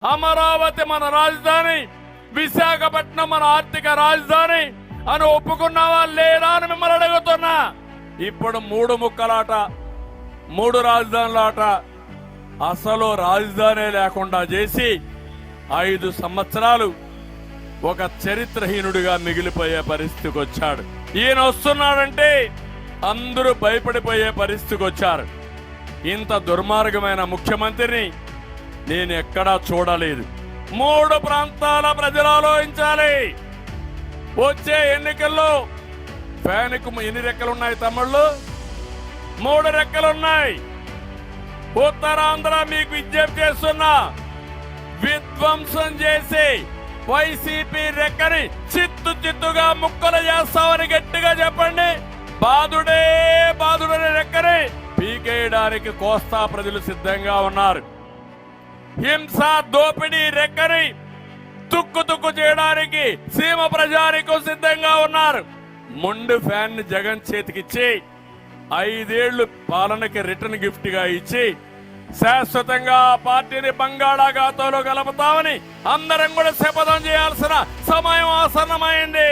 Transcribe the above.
అమరావతి మన రాజధాని, విశాఖపట్నం మన ఆర్థిక రాజధాని అని ఒప్పుకున్నావా లేదా అని మిమ్మల్ని అడుగుతున్నా. ఇప్పుడు 3 ముక్కలాట, 3 రాజధానులాట. అసలు రాజధాని లేకుండా చేసి 5 సంవత్సరాలు ఒక చరిత్రహీనుడిగా మిగిలిపోయే పరిస్థితికి వచ్చాడు. ఈయన వస్తున్నాడంటే అందరూ భయపడిపోయే పరిస్థితికి వచ్చారు. ఇంత దుర్మార్గమైన ముఖ్యమంత్రిని నేను ఎక్కడా చూడలేదు. 3 ప్రాంతాల ప్రజలు ఆలోచించాలి. వచ్చే ఎన్నికల్లో ఫ్యాన్కు ఎన్ని రెక్కలున్నాయి తమ్ముళ్ళు? 3 రెక్కలున్నాయి. ఉత్తరాంధ్ర మీకు విజ్ఞప్తి చేస్తున్నా, విధ్వంసం చేసి వైసీపీ రెక్కని చిత్తుగా ముక్కలు చేస్తామని గట్టిగా చెప్పండి. బాదుడే రెక్కని పీకేయడానికి కోస్తా ప్రజలు సిద్ధంగా ఉన్నారు. హింస దోపిడీ రెక్కని తుక్కు చేయడానికి సీమ ప్రజానికం సిద్ధంగా ఉన్నారు. మొండి ఫ్యాన్ ని జగన్ చేతికిచ్చి 5 ఏళ్లు పాలనకి రిటర్న్ గిఫ్ట్ గా ఇచ్చి శాశ్వతంగా ఆ పార్టీని బంగాళాఖాతంలో కలుపుతామని అందరం కూడా శపథం చేయాల్సిన సమయం ఆసన్నమైంది.